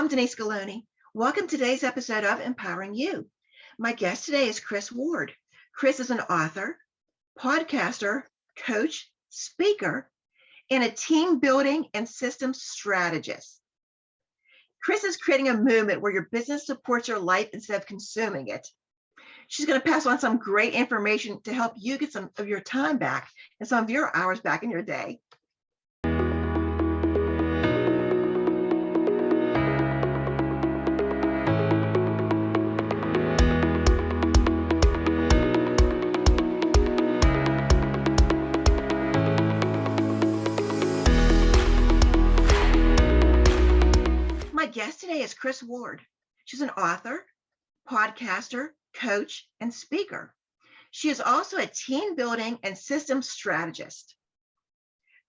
I'm Denise Galoni. Welcome to today's episode of Empowering You. My guest today is Chris Ward. Chris is an author, podcaster, coach, speaker, and a team building and systems strategist. Chris is creating a movement where your business supports your life instead of consuming it. She's going to pass on some great information to help you get some of your time back and some of your hours back in your day. My guest today is Chris Ward. She's an author, podcaster, coach, and speaker. She is also a team building and systems strategist.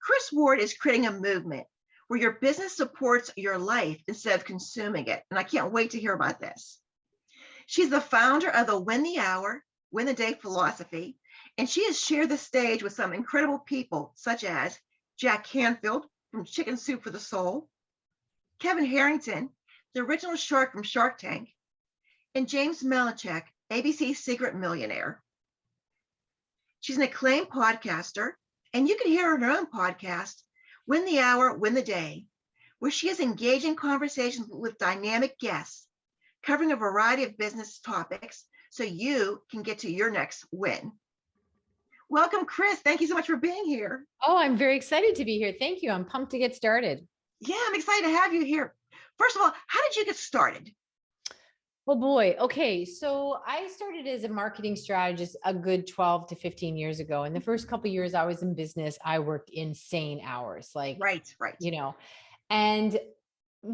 Chris Ward is creating a movement where your business supports your life instead of consuming it. And I can't wait to hear about this. She's the founder of the Win the Hour, Win the Day philosophy, and she has shared the stage with some incredible people such as Jack Canfield from Chicken Soup for the Soul, Kevin Harrington, the original shark from Shark Tank, and James Malinchak, ABC's Secret Millionaire. She's an acclaimed podcaster, and you can hear her in her own podcast, Win the Hour, Win the Day, where she has engaging conversations with dynamic guests, covering a variety of business topics so you can get to your next win. Welcome, Chris. Thank you so much for being here. Oh, I'm very excited to be here. Thank you. I'm pumped to get started. Yeah, I'm excited to have you here. First of all, how did you get started? Oh boy. Okay. So I started as a marketing strategist a good 12 to 15 years ago. And the first couple of years I was in business, I worked insane hours, Right. And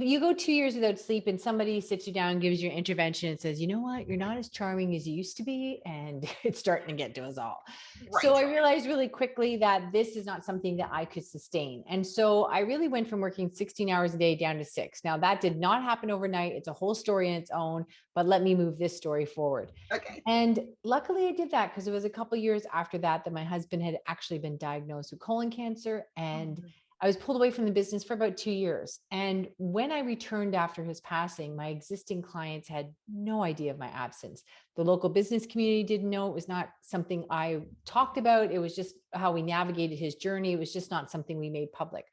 you go 2 years without sleep and somebody sits you down, gives you an intervention and says, you know what, you're not as charming as you used to be. And it's starting to get to us all. Right. So I realized really quickly that this is not something that I could sustain. And so I really went from working 16 hours a day down to 6. Now that did not happen overnight. It's a whole story in its own, but let me move this story forward. Okay. And luckily I did that because it was a couple of years after that my husband had actually been diagnosed with colon cancer, and I was pulled away from the business for about 2 years. And when I returned after his passing, my existing clients had no idea of my absence. The local business community didn't know. It was not something I talked about. It was just how we navigated his journey. It was just not something we made public.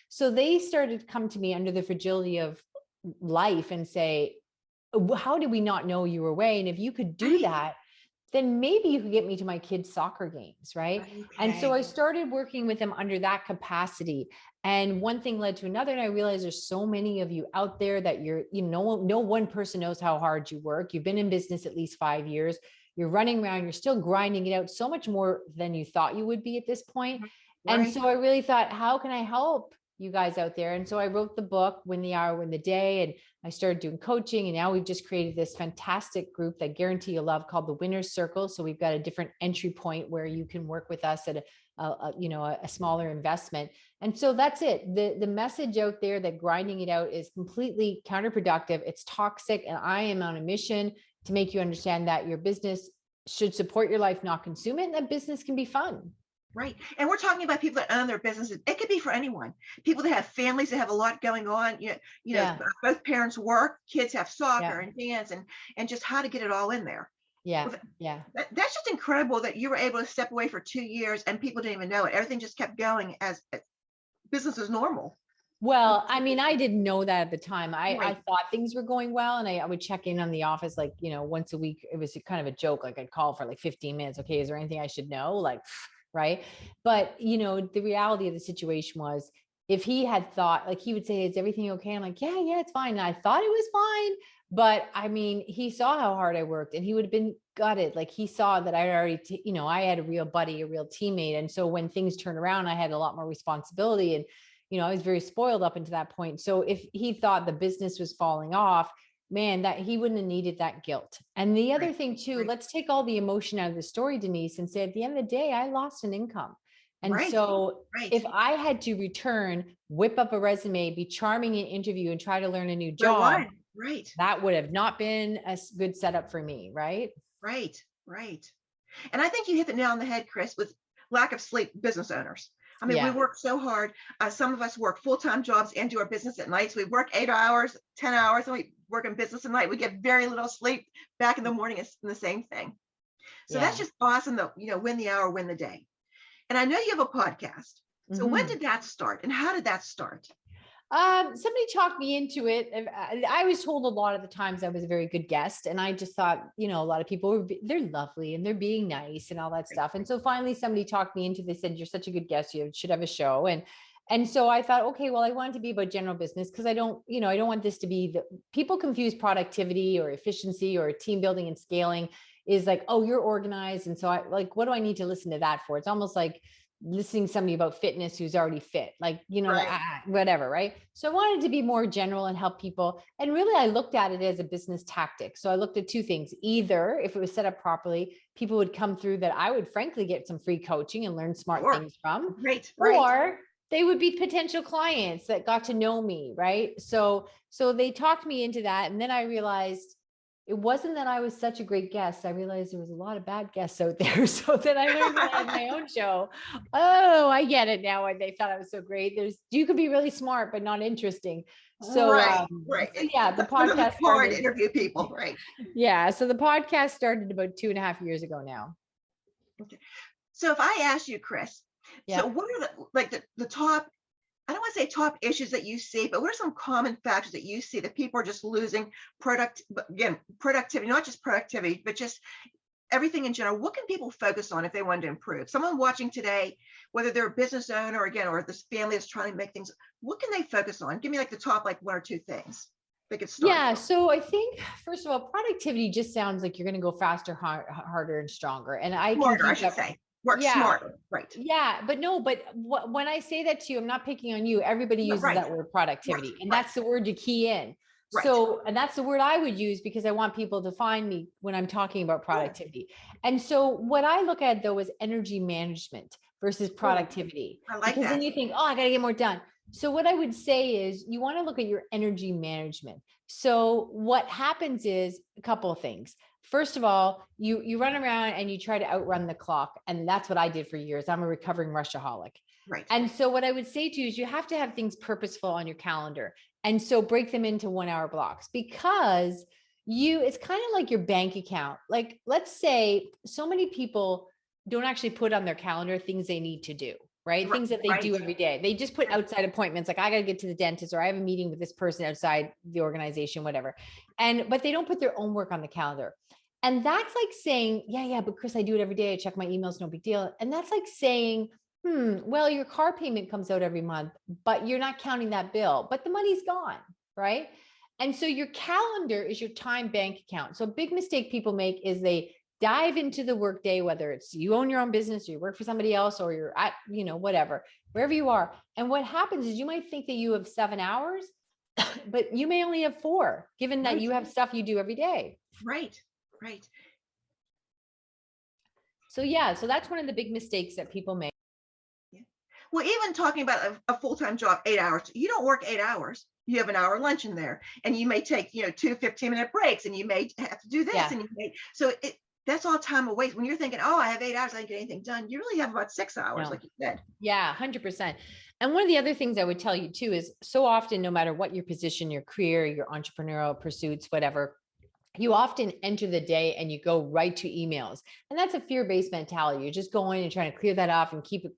So they started to come to me under the fragility of life and say, how did we not know you were away? And if you could do that, then maybe you could get me to my kids' soccer games, right? Okay. And so I started working with them under that capacity. And one thing led to another. And I realized there's so many of you out there that no one person knows how hard you work. You've been in business at least 5 years. You're running around, you're still grinding it out so much more than you thought you would be at this point. Right. And so I really thought, how can I help you guys out there? And so I wrote the book, Win the Hour, Win the Day, and I started doing coaching. And now we've just created this fantastic group that guarantee you'll love called the Winner's Circle. So we've got a different entry point where you can work with us at a smaller investment. And so that's it. The message out there that grinding it out is completely counterproductive. It's toxic. And I am on a mission to make you understand that your business should support your life, not consume it. And that business can be fun. Right. And we're talking about people that own their businesses. It could be for anyone. People that have families that have a lot going on. Both parents work, kids have soccer and dance and just how to get it all in there. Yeah. That's just incredible that you were able to step away for 2 years and people didn't even know it. Everything just kept going as business as normal. Well, I mean, I didn't know that at the time. I thought things were going well, and I would check in on the office once a week. It was kind of a joke. Like I'd call for 15 minutes. Okay, is there anything I should know? Right. But, the reality of the situation was if he had thought, he would say, is everything okay? I'm like, yeah, it's fine. And I thought it was fine. But I mean, he saw how hard I worked and he would have been gutted. He saw that I already, I had a real buddy, a real teammate. And so when things turned around, I had a lot more responsibility and, I was very spoiled up until that point. So if he thought the business was falling off, man, that he wouldn't have needed that guilt. And the other thing too, let's take all the emotion out of the story, Denise, and say at the end of the day, I lost an income. And so if I had to return, whip up a resume, be charming in interview and try to learn a new job, that would have not been a good setup for me. Right. And I think you hit the nail on the head, Chris, with lack of sleep business owners. I mean, we work so hard. Some of us work full-time jobs and do our business at night. So we work 8 hours, 10 hours, and we work in business at night. We get very little sleep. Back in the morning, it's the same thing. So that's Yeah. just awesome though, win the hour, win the day. And I know you have a podcast. So when did that start and how did that start? Somebody talked me into it. I was told a lot of the times I was a very good guest, and I just thought, a lot of people they're lovely and they're being nice and all that stuff. And so finally somebody talked me into, they said, you're such a good guest, you should have a show. And so I thought, okay, well, I want it to be about general business because I don't want this to be people confuse productivity or efficiency or team building and scaling is like, oh, you're organized. And so I like, what do I need to listen to that for? It's almost like listening to somebody about fitness who's already fit, like, Right. whatever. Right. So I wanted to be more general and help people. And really, I looked at it as a business tactic. So I looked at two things. Either if it was set up properly, people would come through that I would frankly get some free coaching and learn smart things from, Right. or they would be potential clients that got to know me. Right. So they talked me into that. And then I realized it wasn't that I was such a great guest. I realized there was a lot of bad guests out there. So then I learned when I had my own show. Oh, I get it now. And they thought I was so great. You could be really smart, but not interesting. So, Right. so yeah, the podcast Hard to started. interview people. Right. Yeah. So the podcast started about 2.5 years ago now. Okay. So if I ask you, Chris, Yeah. so what are the top, I don't want to say top issues that you see, but what are some common factors that you see that people are just losing productivity, not just productivity, but just everything in general? What can people focus on if they want to improve? Someone watching today, whether they're a business owner or this family is trying to make things, what can they focus on? Give me like the top, like one or two things they could start. Yeah. So I think, first of all, productivity just sounds like you're going to go faster, harder, and stronger. And Smarter, I should say. Work smarter. Right. Yeah. But no, when I say that to you, I'm not picking on you. Everybody uses that word productivity. And that's the word to key in. Right. So, and that's the word I would use because I want people to find me when I'm talking about productivity. And so what I look at though is energy management versus productivity. I like because that. Then you think, oh, I got to get more done. So what I would say is you want to look at your energy management. So what happens is a couple of things. First of all, you run around and you try to outrun the clock. And that's what I did for years. I'm a recovering rushaholic. Right. And so what I would say to you is you have to have things purposeful on your calendar. And so break them into 1 hour blocks because it's kind of like your bank account. Like, let's say so many people don't actually put on their calendar things they need to do. Right. Things that they do every day. They just put outside appointments. Like I got to get to the dentist or I have a meeting with this person outside the organization, whatever. But they don't put their own work on the calendar. And that's like saying, yeah, but Chris, I do it every day. I check my emails, no big deal. And that's like saying, well, your car payment comes out every month, but you're not counting that bill, but the money's gone. Right. And so your calendar is your time bank account. So a big mistake people make is they dive into the workday, whether it's you own your own business, or you work for somebody else, or you're at, whatever, wherever you are. And what happens is you might think that you have 7 hours, but you may only have 4, given that you have stuff you do every day. Right. So yeah, so that's one of the big mistakes that people make. Yeah. Well, even talking about a full-time job, 8 hours, you don't work 8 hours. You have an hour lunch in there and you may take, 2 15-minute breaks and you may have to do this that's all time away. When you're thinking, oh, I have 8 hours, I didn't get anything done. You really have about 6 hours, like you said. Yeah, 100%. And one of the other things I would tell you too is so often, no matter what your position, your career, your entrepreneurial pursuits, whatever, you often enter the day and you go right to emails. And that's a fear-based mentality. You're just going and trying to clear that off and keep it,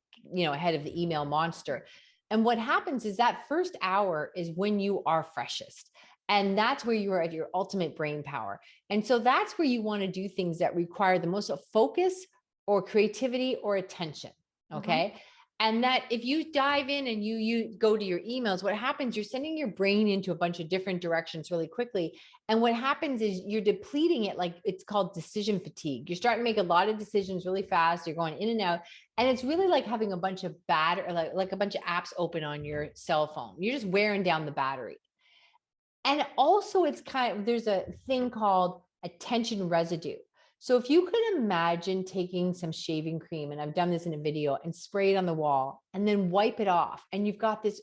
ahead of the email monster. And what happens is that first hour is when you are freshest. And that's where you are at your ultimate brain power. And so that's where you want to do things that require the most focus or creativity or attention. Okay. Mm-hmm. And that if you dive in and you go to your emails, what happens, you're sending your brain into a bunch of different directions really quickly. And what happens is you're depleting it. Like it's called decision fatigue. You're starting to make a lot of decisions really fast. You're going in and out. And it's really like having a bunch of like a bunch of apps open on your cell phone. You're just wearing down the battery. And also there's a thing called attention residue. So if you could imagine taking some shaving cream, and I've done this in a video, and spray it on the wall and then wipe it off, and you've got this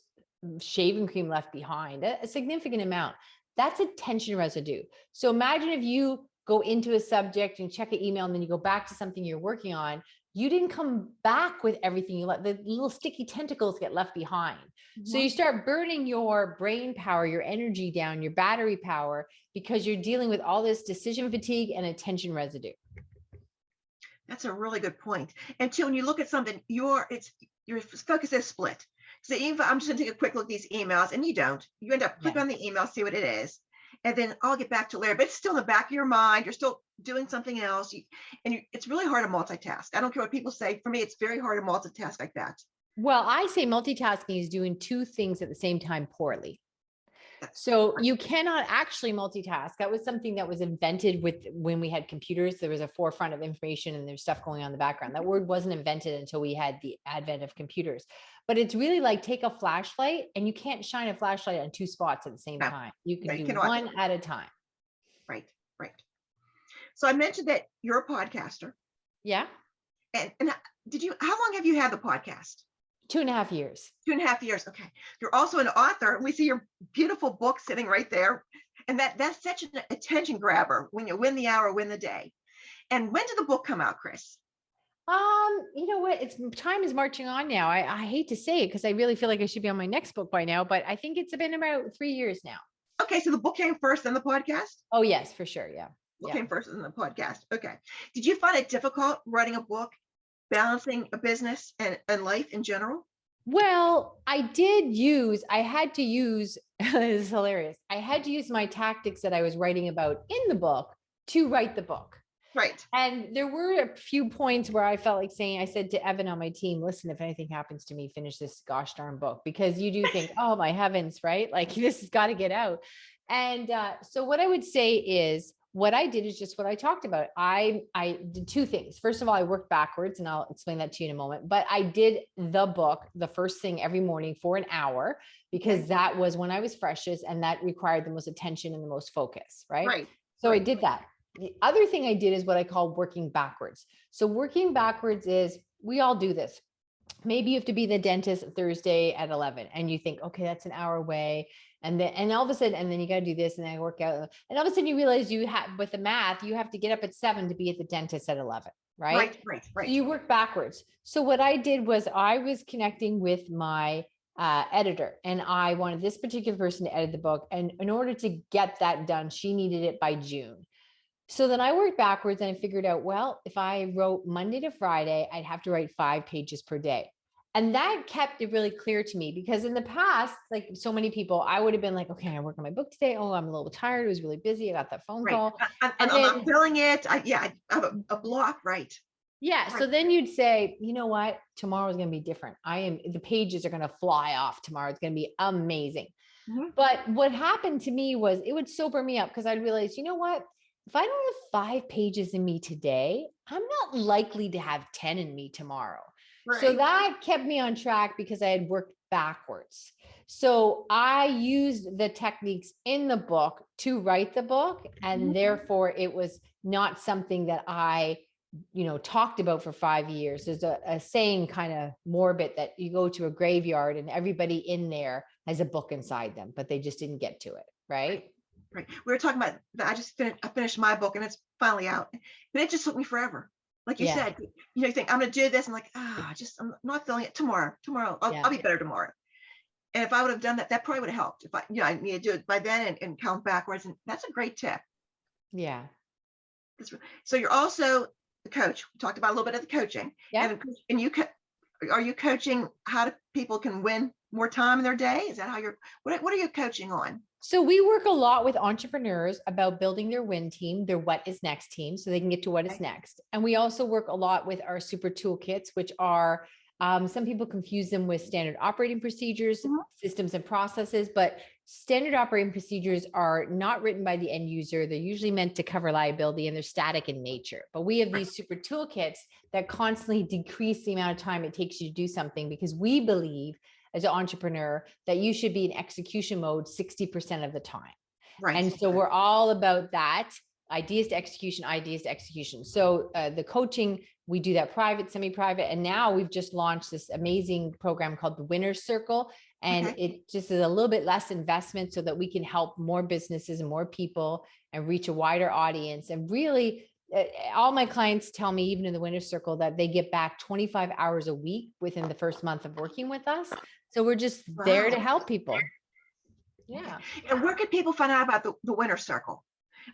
shaving cream left behind, a significant amount, that's attention residue. So imagine if you go into a subject and check an email and then you go back to something you're working on, you didn't come back with everything. You let the little sticky tentacles get left behind. So you start burning your brain power, your energy down, your battery power, because you're dealing with all this decision fatigue and attention residue. That's a really good point. And two, when you look at something, your focus is split. So even I'm just gonna take a quick look at these emails, and you don't. You end up click on the email, see what it is, and then I'll get back to later. But it's still in the back of your mind. You're still doing something else. It's really hard to multitask. I don't care what people say. For me, it's very hard to multitask like that. Well, I say multitasking is doing two things at the same time poorly. So you cannot actually multitask. That was something that was invented when we had computers. There was a forefront of information and there's stuff going on in the background. That word wasn't invented until we had the advent of computers. But it's really like take a flashlight, and you can't shine a flashlight on two spots at the same time. You can do one at a time. Right. So I mentioned that you're a podcaster. Yeah. And how long have you had the podcast? 2.5 years. 2.5 years. Okay. You're also an author. We see your beautiful book sitting right there. And that's such an attention grabber when you win the hour, win the day. And when did the book come out, Chris? You know what? Time is marching on now. I hate to say it because I really feel like I should be on my next book by now, but I think it's been about 3 years now. Okay. So the book came first, then the podcast? Oh, yes, for sure. Yeah. Book came first, then the podcast. Okay. Did you find it difficult writing a book, balancing a business and life in general? Well, I had to use, this is hilarious. I had to use my tactics that I was writing about in the book to write the book. Right. And there were a few points where I felt like saying, I said to Evan on my team, listen, if anything happens to me, finish this gosh darn book, because you do think, oh my heavens, right? Like this has got to get out. And so what I would say is, what I did is just what I talked about. I did two things. First of all, I worked backwards, and I'll explain that to you in a moment, but I did the book, the first thing every morning for an hour, because that was when I was freshest and that required the most attention and the most focus. Right. So I did that. The other thing I did is what I call working backwards. So working backwards is, we all do this. Maybe you have to be the dentist Thursday at 11 and you think, okay, that's an hour away. And all of a sudden, and then you got to do this and then work out. And all of a sudden you realize with the math, you have to get up at 7 to be at the dentist at 11. Right. So you work backwards. So what I did was I was connecting with my editor, and I wanted this particular person to edit the book. And in order to get that done, she needed it by June. So then I worked backwards and I figured out, well, if I wrote Monday to Friday, I'd have to write 5 pages per day. And that kept it really clear to me, because in the past, like so many people, I would have been like, okay, I work on my book today. Oh, I'm a little tired. It was really busy. I got that phone call. I'm not feeling it. I have a block. Right. Yeah. So then you'd say, you know what? Tomorrow's going to be different. The pages are going to fly off tomorrow. It's going to be amazing. Mm-hmm. But what happened to me was it would sober me up, because I'd realize, you know what? If I don't have 5 pages in me today, I'm not likely to have 10 in me tomorrow. Right. So that kept me on track because I had worked backwards. So I used the techniques in the book to write the book. And therefore it was not something that I, talked about for 5 years. There's a saying, kind of morbid, that you go to a graveyard and everybody in there has a book inside them, but they just didn't get to it. Right. Right. We were talking about that. I finished my book and it's finally out, but it just took me forever. Like you said, you think I'm going to do this. And like, I'm not feeling it tomorrow. I'll be better tomorrow. And if I would have done that, that probably would have helped. If I need to do it by then and count backwards. And that's a great tip. Yeah. So you're also the coach. We talked about a little bit of the coaching. Yeah. And are you coaching how people can win more time in their day? Is that how what are you coaching on? So we work a lot with entrepreneurs about building their win team, their what is next team, so they can get to what is next. And we also work a lot with our super toolkits, which are, some people confuse them with standard operating procedures, systems and processes, but standard operating procedures are not written by the end user. They're usually meant to cover liability, and they're static in nature. But we have these super toolkits that constantly decrease the amount of time it takes you to do something, because we believe as an entrepreneur that you should be in execution mode 60% of the time. Right. And so we're all about that. Ideas to execution. So the coaching, we do that private, semi-private. And now we've just launched this amazing program called the Winner's Circle. And it just is a little bit less investment so that we can help more businesses and more people and reach a wider audience. And really, all my clients tell me, even in the winner's circle, that they get back 25 hours a week within the first month of working with us. So we're just there to help people. Yeah. And where can people find out about the winner's circle?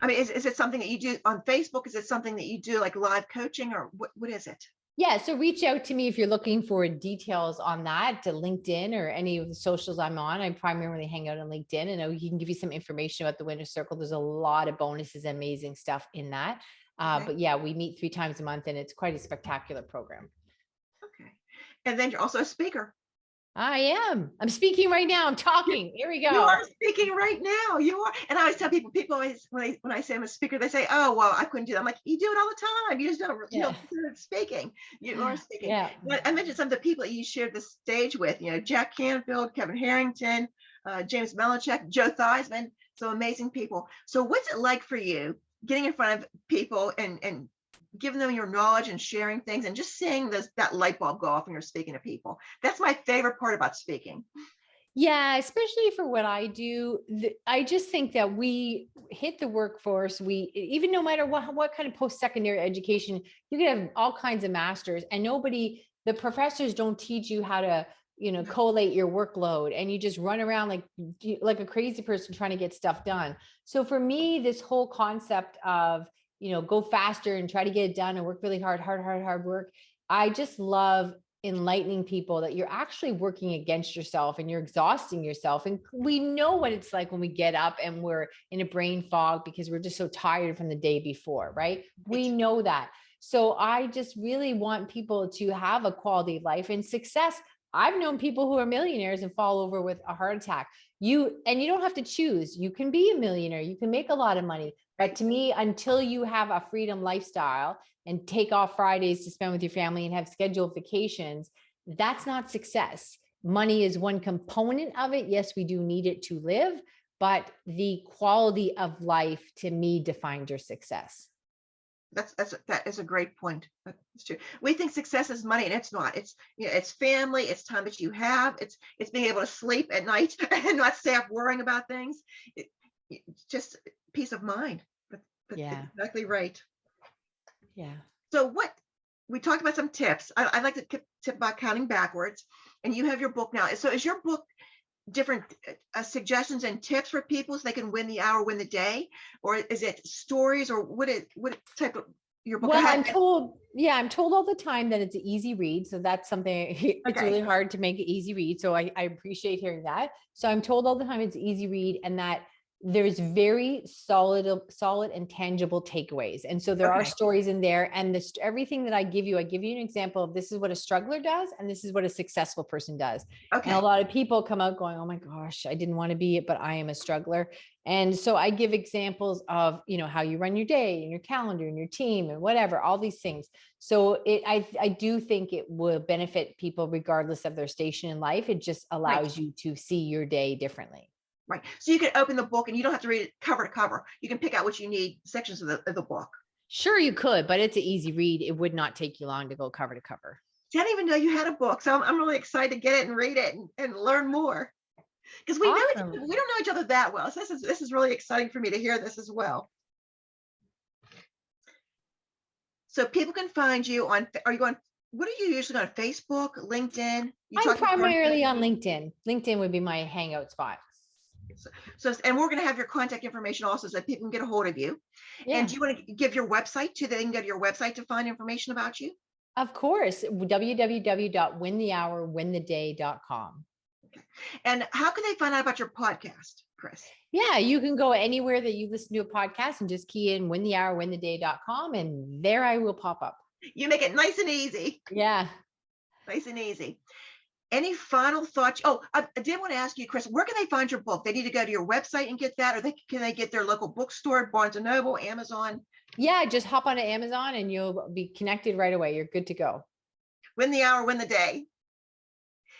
I mean, is it something that you do on Facebook? Is it something that you do like live coaching, or what is it? Yeah. So reach out to me if you're looking for details on that, to LinkedIn or any of the socials I'm on. I primarily hang out on LinkedIn, and he can give you some information about the winner's circle. There's a lot of bonuses, amazing stuff in that. Okay. But yeah, we meet 3 times a month, and it's quite a spectacular program. Okay. And then you're also a speaker. I am. I'm speaking right now. I'm talking. Here we go. You are speaking right now. You are. And I always tell people always, when I say I'm a speaker, they say, "Oh, well, I couldn't do that." I'm like, "You do it all the time. You just don't, you know, speaking. You are speaking." Yeah. But I mentioned some of the people that you shared the stage with, you know, Jack Canfield, Kevin Harrington, James Belichick, Joe Theismann, so amazing people. So what's it like for you getting in front of people and giving them your knowledge and sharing things and just seeing that light bulb go off when you're speaking to people? That's my favorite part about speaking. Yeah, especially for what I do. I just think that we hit the workforce. Even no matter what kind of post-secondary education, you can have all kinds of masters, and the professors don't teach you how to, collate your workload, and you just run around like a crazy person trying to get stuff done. So for me, this whole concept of, go faster and try to get it done and work really hard work. I just love enlightening people that you're actually working against yourself and you're exhausting yourself. And we know what it's like when we get up and we're in a brain fog because we're just so tired from the day before, right? We know that. So I just really want people to have a quality of life and success. I've known people who are millionaires and fall over with a heart attack. You don't have to choose. You can be a millionaire. You can make a lot of money. But to me, until you have a freedom lifestyle and take off Fridays to spend with your family and have scheduled vacations, that's not success. Money is one component of it. Yes, we do need it to live, but the quality of life to me defines your success. That is a great point. That's true. We think success is money, and it's not. It's family. It's time that you have. It's being able to sleep at night and not stay up worrying about things. It's just peace of mind. But Yeah, exactly right. Yeah. So we talked about some tips. I'd like to tip about counting backwards, and you have your book now. So is your book different suggestions and tips for people so they can win the hour, win the day, or is it stories, or what type of your book? Well, I'm told all the time that it's an easy read. So that's something, it's really hard to make it easy read. So I appreciate hearing that. So I'm told all the time it's easy read, and that there's very solid and tangible takeaways. And so there are stories in there, and everything that I give you an example of, this is what a struggler does, and this is what a successful person does. And a lot of people come out going, "Oh my gosh, I didn't want to be it, but I am a struggler." And so I give examples of, how you run your day and your calendar and your team and whatever, all these things. So I do think it will benefit people regardless of their station in life. It just allows you to see your day differently. Right. So you can open the book and you don't have to read it cover to cover. You can pick out what you need, sections of the book. Sure, you could, but it's an easy read. It would not take you long to go cover to cover. I didn't even know you had a book. So I'm really excited to get it and read it and learn more. Because we don't know each other that well. So this is really exciting for me to hear this as well. So people can find you on, what are you usually on, Facebook, LinkedIn? I'm primarily on LinkedIn. LinkedIn would be my hangout spot. So, and we're going to have your contact information also so that people can get a hold of you. Yeah. And do you want to give your website too? They can go to your website to find information about you? Of course, www.winthehourwintheday.com. Okay. And how can they find out about your podcast, Chris? Yeah, you can go anywhere that you listen to a podcast and just key in winthehourwintheday.com, and there I will pop up. You make it nice and easy. Yeah. Nice and easy. Any final thoughts? Oh, I did want to ask you, Chris, where can they find your book? They need to go to your website and get that, or can they get their local bookstore, Barnes & Noble, Amazon? Yeah, just hop onto Amazon and you'll be connected right away. You're good to go. Win the hour, win the day.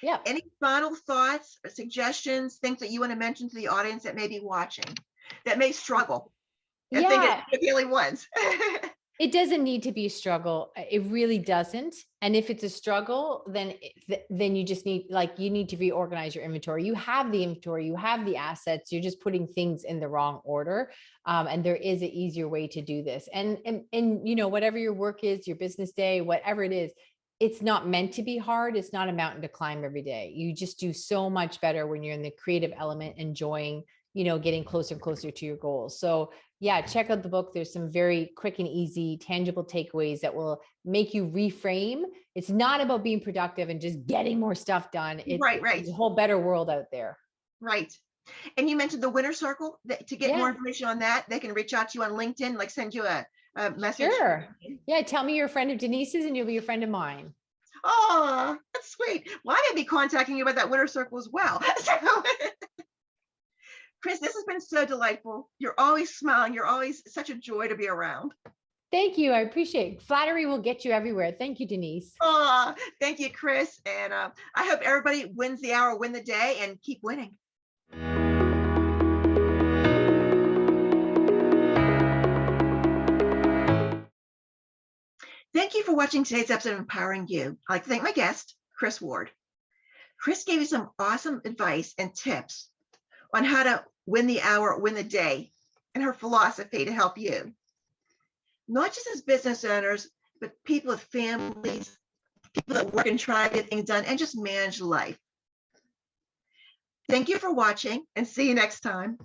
Yeah. Any final thoughts or suggestions, things that you want to mention to the audience that may be watching, that may struggle? I think it's the only ones. It doesn't need to be a struggle. It really doesn't. And if it's a struggle, then then you just need, like, you need to reorganize your inventory. You have the inventory, you have the assets. You're just putting things in the wrong order. And there is an easier way to do this. And you know, whatever your work is, your business day, whatever it is, it's not meant to be hard. It's not a mountain to climb every day. You just do so much better when you're in the creative element, enjoying, you know, getting closer and closer to your goals. So yeah, check out the book. There's some very quick and easy, tangible takeaways that will make you reframe. It's not about being productive and just getting more stuff done. Right. There's a whole better world out there. Right. And you mentioned the winner circle. To get more Yeah. information on that, they can reach out to you on LinkedIn, like send you a message. Sure. Yeah. Tell me you're a friend of Denise's and you'll be a friend of mine. Oh, that's sweet. Well, I may be contacting you about that winner circle as well. So, Chris, this has been so delightful. You're always smiling. You're always such a joy to be around. Thank you. I appreciate it. Flattery will get you everywhere. Thank you, Denise. Oh, thank you, Chris. And I hope everybody wins the hour, win the day, and keep winning. Thank you for watching today's episode of Empowering You. I'd like to thank my guest, Chris Ward. Chris gave you some awesome advice and tips on how to win the hour, win the day, and her philosophy to help you. Not just as business owners, but people with families, people that work and try to get things done and just manage life. Thank you for watching and see you next time.